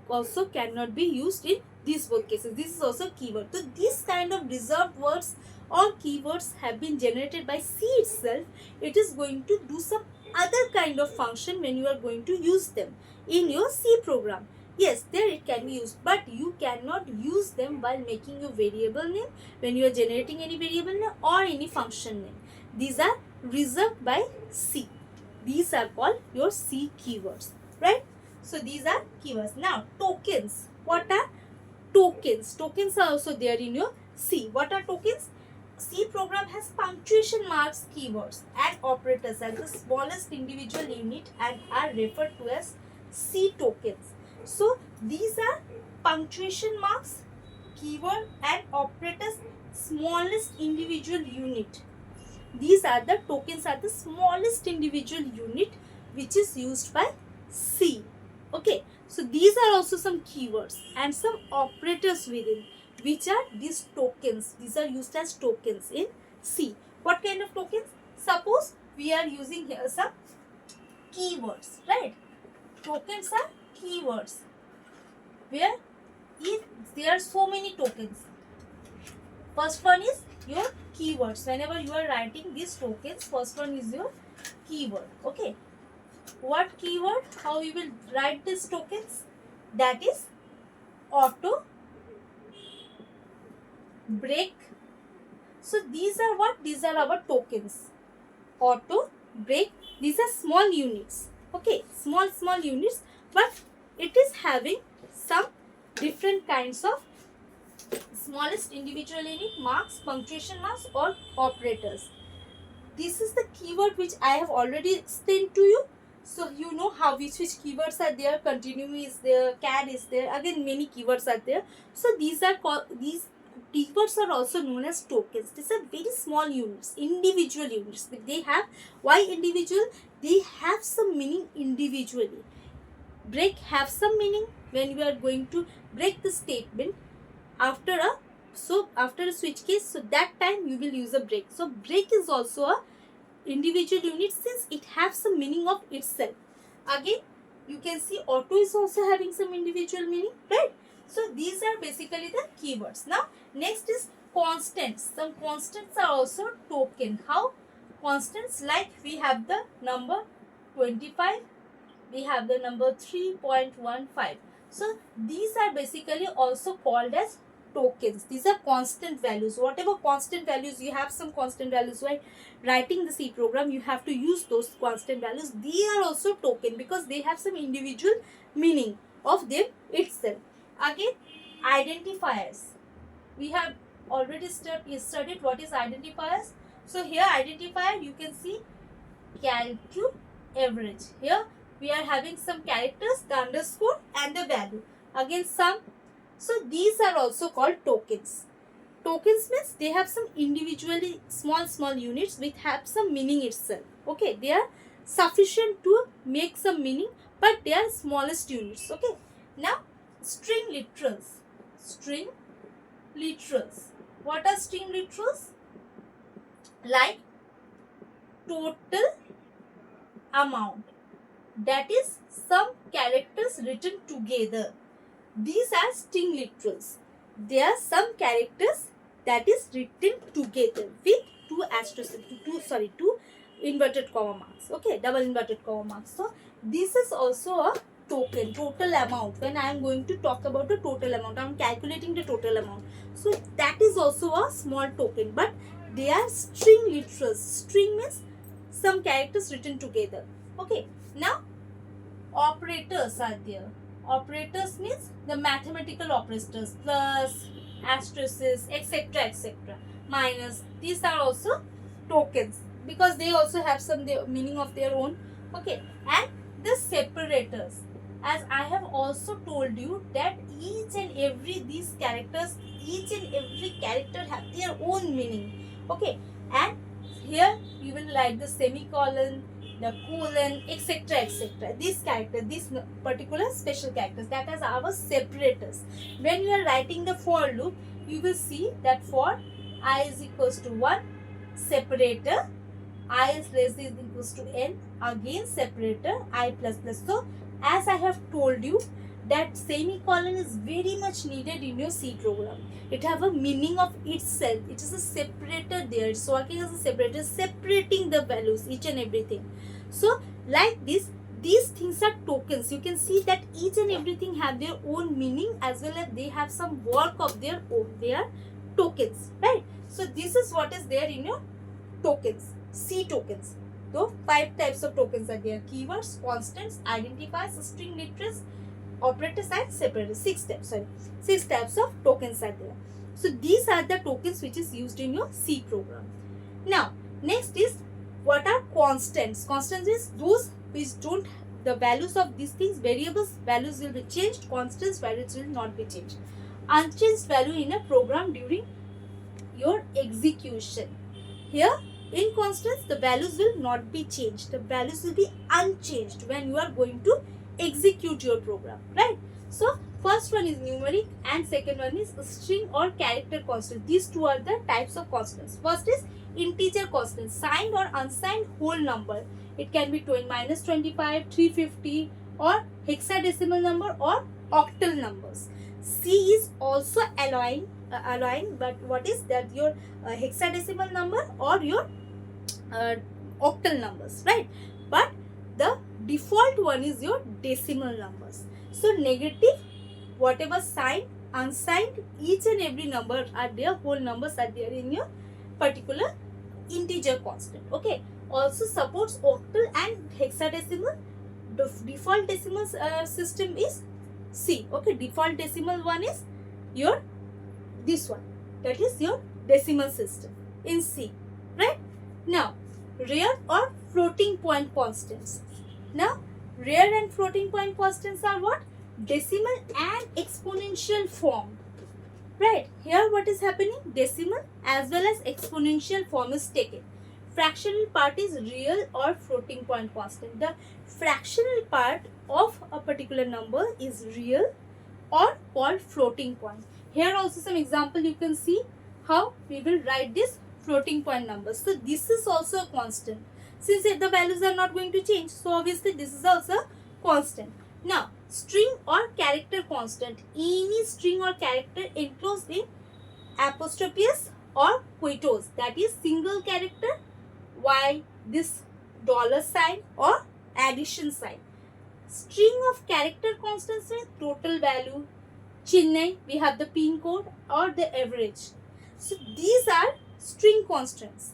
also cannot be used in these both cases. This is also keyword. So these kind of reserved words or keywords have been generated by C itself. It is going to do some other kind of function when you are going to use them in your C program. Yes, there it can be used, but you cannot use them while making your variable name, when you are generating any variable name or any function name. These are reserved by C. These are called your C keywords, right? So these are keywords. Now tokens. What are tokens? Tokens are also there in your C. What are tokens? C program has punctuation marks, keywords and operators as the smallest individual unit and are referred to as C tokens. So these are punctuation marks, keyword and operators, smallest individual unit. These are the tokens, are the smallest individual unit which is used by C. Okay, so these are also some keywords and some operators within, which are these tokens. These are used as tokens in C. What kind of tokens? Suppose we are using here some keywords, right? Tokens are keywords where if there are so many tokens. First one is your keywords. Whenever you are writing these tokens, first one is your keyword. Okay, what keyword? How you will write these tokens? that is auto, break. So these are what? These are our tokens. Auto, break. These are small units. Okay, small units, but it is having some different kinds of smallest individual unit, marks, punctuation marks, or operators. This is the keyword which I have already explained to you. So you know how which keywords are there. Continue is there, can is there. Again, many keywords are there. So these are called, these keywords are also known as tokens. These are very small units, individual units. They have, why individual? They have some meaning individually. Break have some meaning when you are going to break the statement after a switch case. So that time you will use a break. So break is also a individual unit since it has some meaning of itself. Again, you can see auto is also having some individual meaning, right? So these are basically the keywords. Now next is constants. Some constants are also token. How? Constants, like we have the number 25, we have the number 3.15. So these are basically also called as tokens. These are constant values. Whatever constant values, you have some constant values while writing the C program, you have to use those constant values. They are also token because they have some individual meaning of them itself. Again, identifiers. We have already studied what is identifiers. So here identifier, you can see calcu average. Here we are having some characters, the underscore and the value. Again some. So these are also called tokens. Tokens means they have some individually small units which have some meaning itself. Okay, they are sufficient to make some meaning, but they are smallest units. Okay. Now string literals. String literals. What are string literals? Like total amount, that is some characters written together. These are string literals. There are some characters that is written together with two inverted comma marks. Okay, double inverted comma marks. So this is also a token, total amount. When I am going to talk about the total amount, I am calculating the total amount. So that is also a small token, but they are string literals. String means some characters written together. Okay, now operators are there. Operators means the mathematical operators, plus, asterisks, etc., minus. These are also tokens because they also have some meaning of their own. Okay, and the separators, as I have also told you that each and every character have their own meaning. Okay, and here you will write the semicolon, the colon, etc. These characters, these particular special characters, that is our separators. When you are writing the for loop, you will see that for I is equals to 1, separator, I is less than equals to n, again separator, I plus plus. So as I have told you that semicolon is very much needed in your C program. It have a meaning of itself. It is a separator there. It's working as a separator, separating the values, each and everything. So like this, these things are tokens. You can see that each and everything have their own meaning as well as they have some work of their own. They are tokens, right? So this is what is there in your tokens, C tokens. So 5 types of tokens are there: keywords, constants, identifiers, string literals, operators and separators. 6 types of tokens are there. So these are the tokens which is used in your C program. Now next is, what are constants? Constants is those which don't, the values of these things, variables values will be changed, constants values will not be changed. Unchanged value in a program during your execution. Here in constants, the values will not be changed. The values will be unchanged when you are going to execute your program, right? So first one is numeric and second one is string or character constant. These two are the types of constants. First is integer constant, signed or unsigned whole number. It can be minus 25, 350 or hexadecimal number or octal numbers. C is also allowing, but what is that? Your hexadecimal number or your octal numbers, right? But the default one is your decimal numbers. So negative whatever signed, unsigned, each and every number are there, whole numbers are there in your particular integer constant. Okay. Also supports octal and hexadecimal. The default decimal system is C. Okay. Default decimal one is your this one, that is your decimal system in C, right? Now real or floating point constants. Now real and floating point constants are what? Decimal and exponential form, right? Here what is happening? Decimal as well as exponential form is taken. Fractional part is real or floating point constant. The fractional part of a particular number is real or called floating point. Here also some example you can see how we will write this floating point numbers. So this is also a constant. Since the values are not going to change, so obviously this is also a constant. Now string or character constant. Any string or character enclosed in apostrophes or quotes, that is single character, while this dollar sign or addition sign. String of character constants with total value, Chennai, we have the pin code or the average. So these are string constants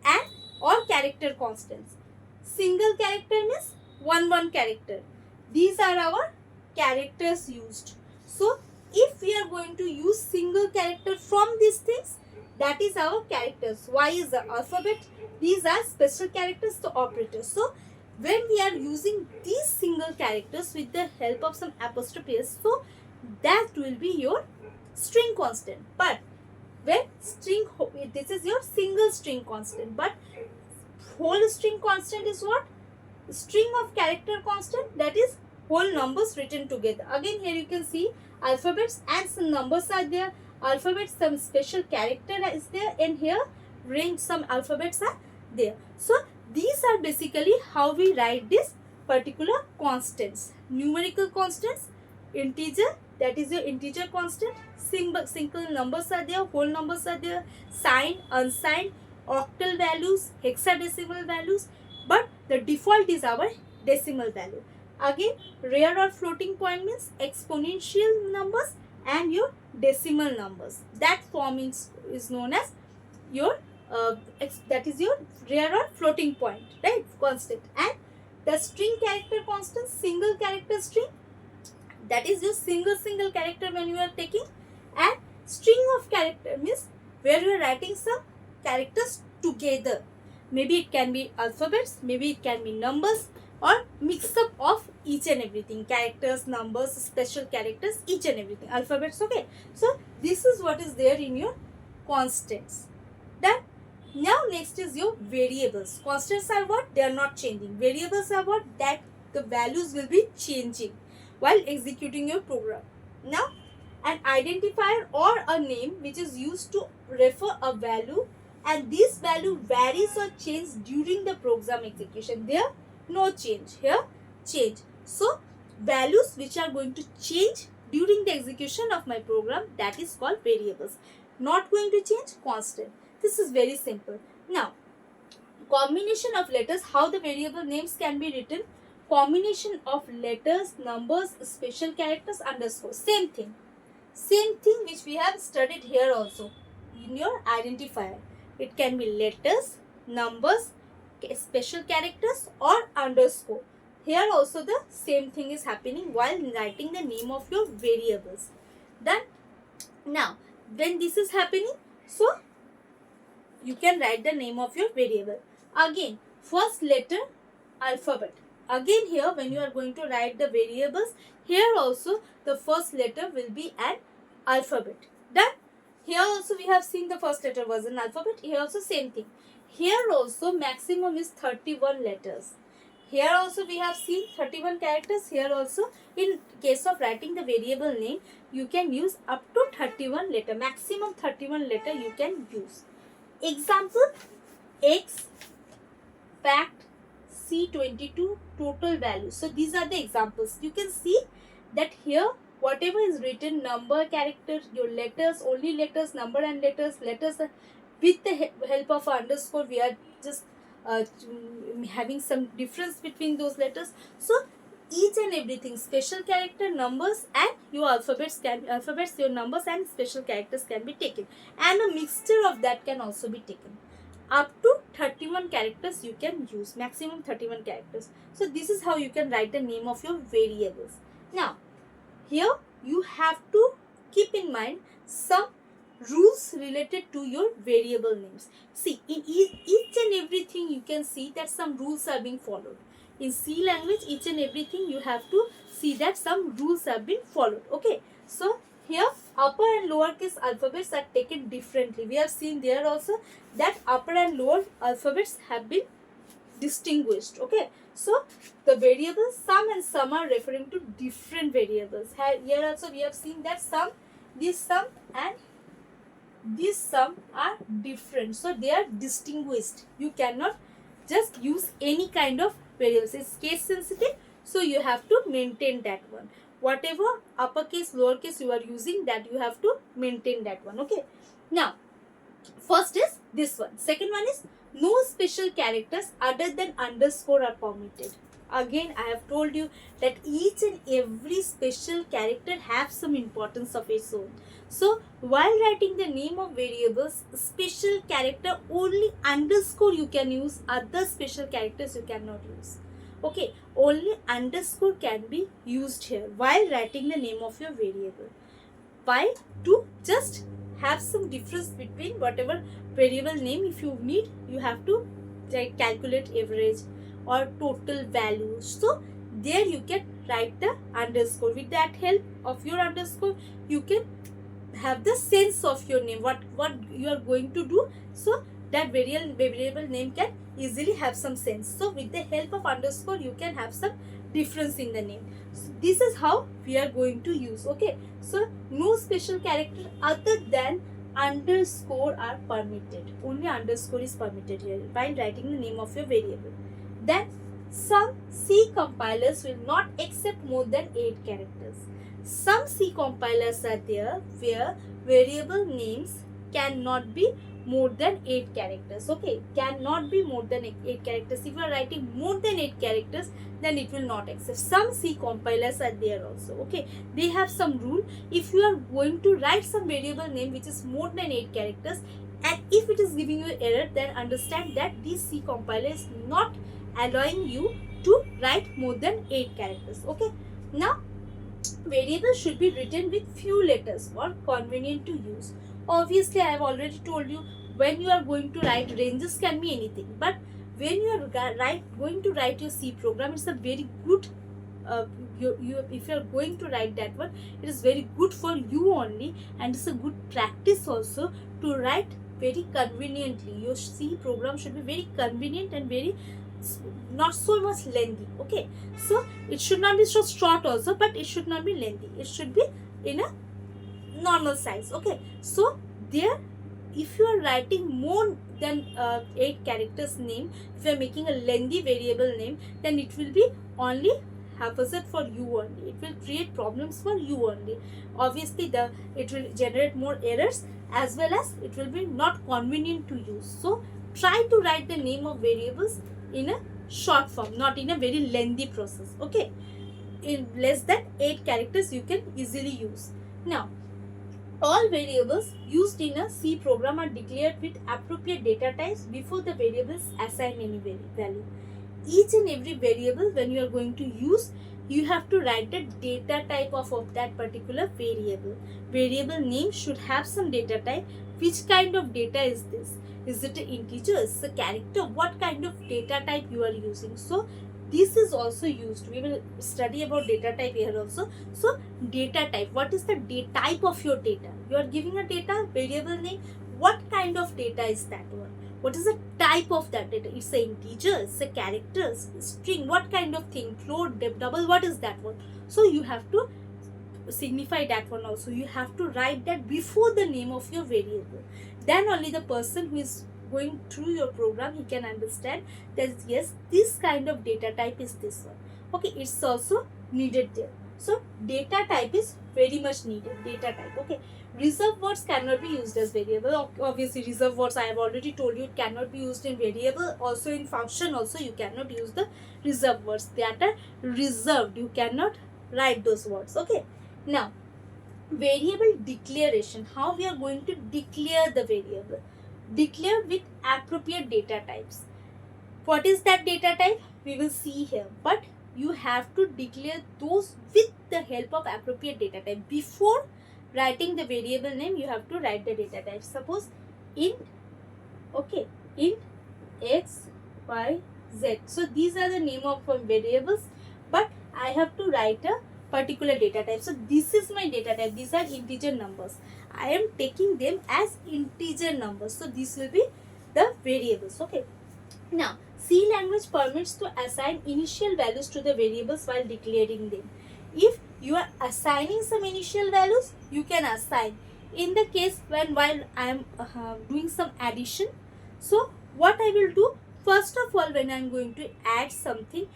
and or character constants. Single character means one character. These are our characters used. So if we are going to use single character from these things, that is our characters. Y is the alphabet. These are special characters, the operators. So when we are using these single characters with the help of some apostrophes, so that will be your string constant. But when string, this is your single string constant, but whole string constant is what? String of character constant, that is whole numbers written together. Again here you can see alphabets and some numbers are there. Alphabets, some special character is there, and here range some alphabets are there. So these are basically how we write this particular constants. Numerical constants, integer, that is your integer constant. Single numbers are there, whole numbers are there, signed, unsigned, octal values, hexadecimal values, but the default is our decimal value. Again, real or floating point means exponential numbers and your decimal numbers. That form is known as your that is your real or floating point, right? Constant. And the string character constant, single character string, that is your single character when you are taking. And string of character means where you are writing some characters together. Maybe it can be alphabets, maybe it can be numbers, or mix up of each and everything, characters, numbers, special characters, each and everything, alphabets. Okay, so this is what is there in your constants. Then now next is your variables. Constants are what? They are not changing. Variables are what? That the values will be changing while executing your program. Now an identifier or a name which is used to refer a value, and this value varies or changes during the program execution. There no change, here change. So values which are going to change during the execution of my program, that is called variables. Not going to change, constant. This is very simple. Now combination of letters, how the variable names can be written. Combination of letters, numbers, special characters, underscore. Same thing which we have studied here also in your identifier. It can be letters, numbers, special characters, or underscore. Here also the same thing is happening while writing the name of your variables. Then now when this is happening, so you can write the name of your variable. Again, first letter alphabet. Again here when you are going to write the variables, here also the first letter will be an alphabet. Then here also we have seen the first letter was an alphabet. Here also same thing. Here also maximum is 31 letters. Here also we have seen 31 characters. Here also in case of writing the variable name, you can use up to 31 letter. Maximum 31 letter you can use. Example, X, fact, C22, total value. So these are the examples. You can see that here whatever is written, number, character, your letters, only letters, number and letters with the help of underscore, we are just having some difference between those letters. So each and everything, special character, numbers, and your alphabets, your numbers and special characters can be taken, and a mixture of that can also be taken. Up to 31 characters you can use, maximum 31 characters. So this is how you can write the name of your variables. Now here you have to keep in mind some rules related to your variable names. See, in each and everything you can see that some rules are being followed. In C language, each and everything you have to see that some rules have been followed. Okay, so here upper and lower case alphabets are taken differently. We have seen there also that upper and lower alphabets have been distinguished. Okay, so the variables sum and sum are referring to different variables. Here also we have seen that sum, this sum and this sum are different, so they are distinguished. You cannot just use any kind of variables. It's case sensitive, so you have to maintain that one. Whatever uppercase, lowercase you are using, that you have to maintain that one. Okay, now first is this one. Second one is no special characters other than underscore are permitted. Again, I have told you that each and every special character have some importance of its own. So while writing the name of variables, special character only underscore you can use, other special characters you cannot use. Okay, only underscore can be used here while writing the name of your variable. Why? To just have some difference between whatever variable name. If you need, you have to calculate average or total value. So there you can write the underscore. With that help of your underscore, you can have the sense of your name, what you are going to do. So that variable name can easily have some sense. So with the help of underscore, you can have some difference in the name. So this is how we are going to use. Okay, so no special character other than underscore are permitted. Only underscore is permitted here while writing the name of your variable. Then some C compilers will not accept more than 8 characters. Some C compilers are there where variable names cannot be more than 8 characters. Okay, cannot be more than 8 characters. If you are writing more than 8 characters, then it will not accept. Some C compilers are there also. Okay, they have some rule. If you are going to write some variable name which is more than 8 characters, and if it is giving you error, then understand that this C compiler is not allowing you to write more than 8 characters. Okay, now variables should be written with few letters or convenient to use. Obviously, I have already told you, when you are going to write, ranges can be anything, but when you are going to write your C program, it's a very good if you are going to write that one, it is very good for you only, and it's a good practice also to write very conveniently. Your C program should be very convenient and very not so much lengthy. Okay, so it should not be so short also, but it should not be lengthy. It should be in a normal size. Okay, so there, if you are writing more than 8 characters name, if you are making a lengthy variable name, then it will be only haphazard for you only. It will create problems for you only. Obviously, it will generate more errors, as well as it will be not convenient to use. So try to write the name of variables in a short form, not in a very lengthy process. Okay, in less than 8 characters you can easily use. Now, all variables used in a C program are declared with appropriate data types before the variables assign any value. Each and every variable, when you are going to use, you have to write the data type of that particular variable. Variable name should have some data type. Which kind of data is this? Is it an integer? Is it a character? What kind of data type you are using? So this is also used. We will study about data type here also. So data type, what is the type of your data? You are giving a data, variable name. What kind of data is that one? What is the type of that data? It's an integer, it's a character, string, what kind of thing? Float, double, what is that one? So you have to signify that one also. You have to write that before the name of your variable. Then only the person who is going through your program, he can understand that yes, this kind of data type is this one. Okay, it's also needed there. So data type is very much needed. Data type. Okay. Reserved words cannot be used as variable. Obviously, reserved words I have already told you it cannot be used in variable. Also in function also you cannot use the reserved words. That are reserved. You cannot write those words. Okay. Now, variable declaration. How we are going to declare the variable? Declare with appropriate data types. What is that data type? We will see here. But you have to declare those with the help of appropriate data type. Before writing the variable name, you have to write the data type. Suppose int, okay, int x, y, z. So these are the name of variables, but I have to write a particular data type. So this is my data type. These are integer numbers. I am taking them as integer numbers. So this will be the variables. Okay. Now, C language permits to assign initial values to the variables while declaring them. If you are assigning some initial values, you can assign. In the case while I am doing some addition, so what I will do, first of all, when I am going to add something,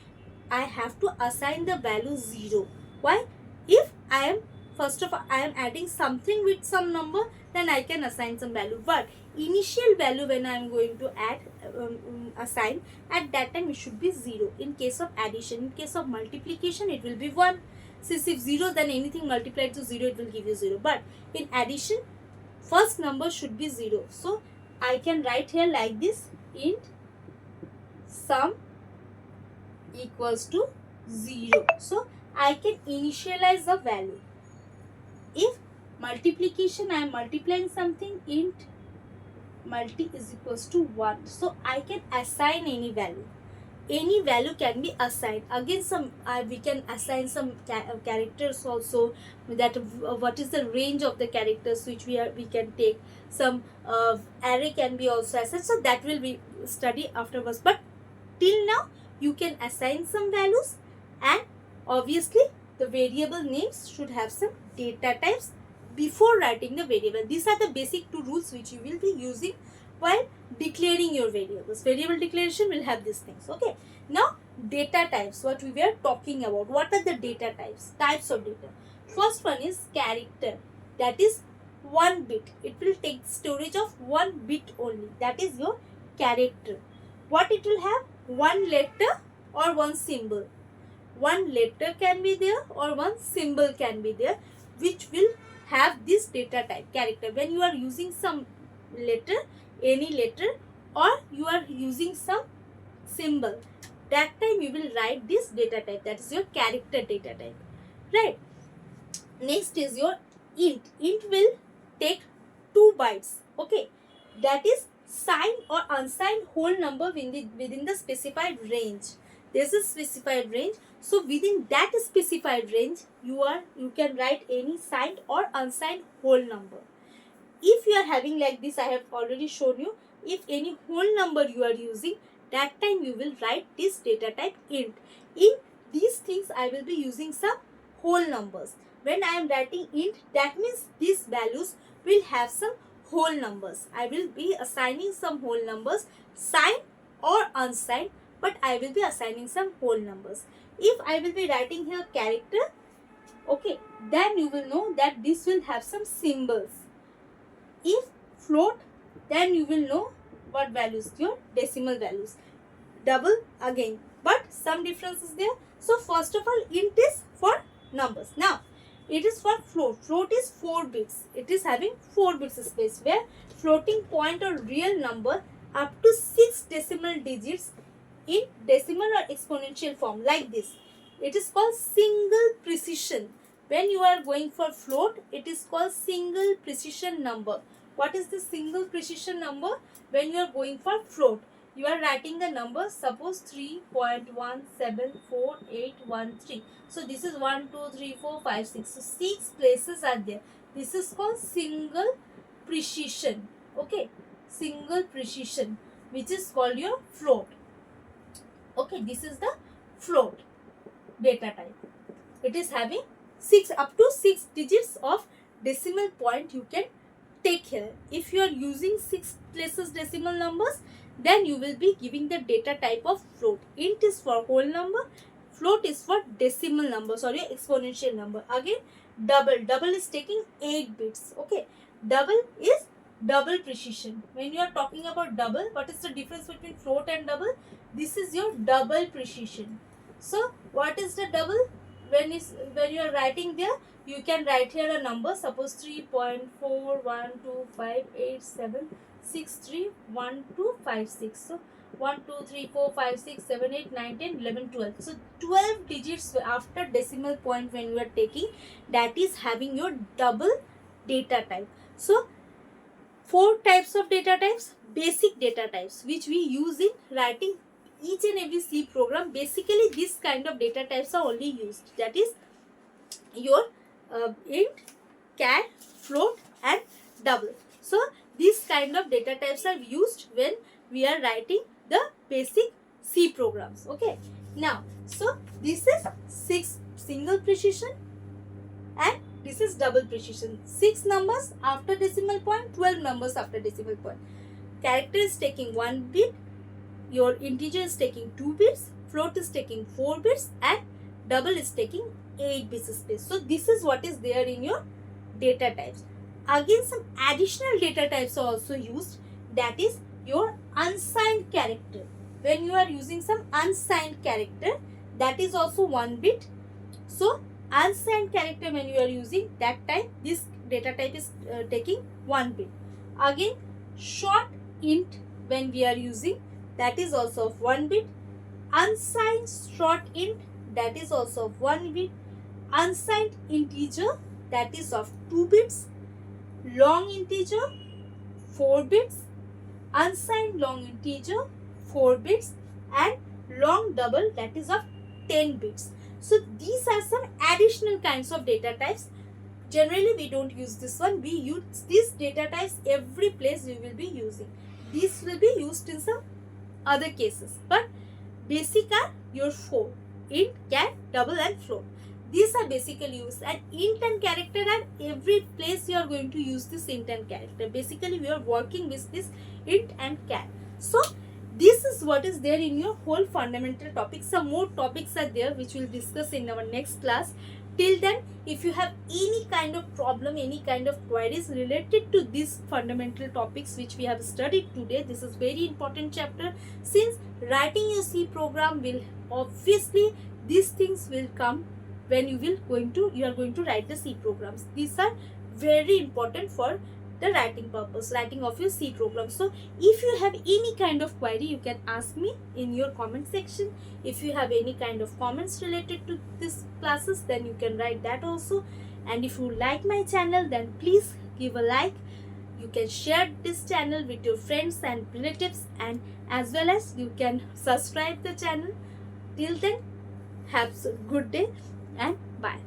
I have to assign the value 0. Why? If I am, first of all, I am adding something with some number, then I can assign some value. But initial value when I am going to add, assign, at that time it should be 0. In case of addition, in case of multiplication, it will be 1. Since if 0, then anything multiplied to 0, it will give you 0. But in addition, first number should be 0. So I can write here like this, int sum equals to 0. So I can initialize the value. If multiplication, I am multiplying something, int multi is equals to 1. So I can assign any value. Any value can be assigned. Again, some we can assign some characters also. That what is the range of the characters which we can take. Some array can be also assigned. So that will be studied afterwards. But till now, you can assign some values, and obviously the variable names should have some data types before writing the variable. These are the basic 2 rules which you will be using while declaring your variables. Variable declaration will have these things. Okay. Now, data types, what we were talking about. What are the data types? Types of data. First one is character. That is 1 bit. It will take storage of 1 bit only. That is your character. What it will have? 1 letter or 1 symbol. 1 letter can be there or 1 symbol can be there, which will have this data type, character. When you are using some letter, any letter, or you are using some symbol, that time you will write this data type. That is your character data type. Right. Next is your int. Int will take 2 bytes. Okay. That is signed or unsigned whole number within the specified range. There is a specified range. So within that specified range, you can write any signed or unsigned whole number. If you are having like this, I have already shown you, if any whole number you are using, that time you will write this data type int. In these things, I will be using some whole numbers. When I am writing int, that means these values will have some whole numbers. I will be assigning some whole numbers, signed or unsigned, but I will be assigning some whole numbers. If I will be writing here character, okay, then you will know that this will have some symbols. If float, then you will know what values, your decimal values. Double again, but some difference is there. So first of all, int is for numbers. Now, it is for float. Float is 4 bits. It is having 4 bits space, where floating point or real number up to 6 decimal digits in decimal or exponential form, like this. It is called single precision. When you are going for float, it is called single precision number. What is the single precision number? When you are going for float, you are writing the number, suppose 3.1748813. So this is 1, 2, 3, 4, 5, 6. So 6 places are there. This is called single precision. Okay, single precision, which is called your float. Okay, this is the float data type. It is having 6 up to 6 digits of decimal point you can take here. If you are using 6 places decimal numbers, then you will be giving the data type of float. Int is for whole number, float is for decimal numbers or your exponential number. Again, double is taking 8 bits. Okay, double is double precision. When you are talking about double, what is the difference between float and double? This is your double precision. So what is the double? When you are writing there, you can write here a number, suppose 3.412587631231256. So 1 2 3 4 5 6 7 8 9 10 11 12. So 12 digits after decimal point when you are taking, that is having your double data type. So 4 types of data types, basic data types, which we use in writing each and every C program. Basically this kind of data types are only used, that is your int, char, float and double. So these kind of data types are used when we are writing the basic C programs. Okay, now so this is 6 single precision and this is double precision. 6 numbers after decimal point, 12 numbers after decimal point. Character is taking 1 bit, your integer is taking 2 bits, float is taking 4 bits and double is taking 8 bits space. So this is what is there in your data types. Again, some additional data types are also used, that is your unsigned character. When you are using some unsigned character, that is also 1 bit. So unsigned character when you are using, that time this data type is taking 1 bit. Again, short int when we are using, that is also of 1 bit. Unsigned short int, that is also of 1 bit. Unsigned integer, that is of 2 bits. Long integer, 4 bits. Unsigned long integer, 4 bits. And long double, that is of 10 bits. So these are some additional kinds of data types. Generally we don't use this one. We use these data types every place we will be using. These will be used in some other cases, but basic are your 4: int, char, double and float. These are basically used, and int and character are every place you are going to use this int and character. Basically we are working with this int and char. So this is what is there in your whole fundamental topic. Some more topics are there which we'll discuss in our next class. Till then, if you have any kind of problem, any kind of queries related to these fundamental topics which we have studied today, this is very important chapter. Since writing your C program will obviously, these things will come when you are going to write the C programs. These are very important for the writing purpose, writing of your C program. So if you have any kind of query, you can ask me in your comment section. If you have any kind of comments related to these classes, then you can write that also. And if you like my channel, then please give a like. You can share this channel with your friends and relatives, and as well as you can subscribe the channel. Till then, have a good day and bye.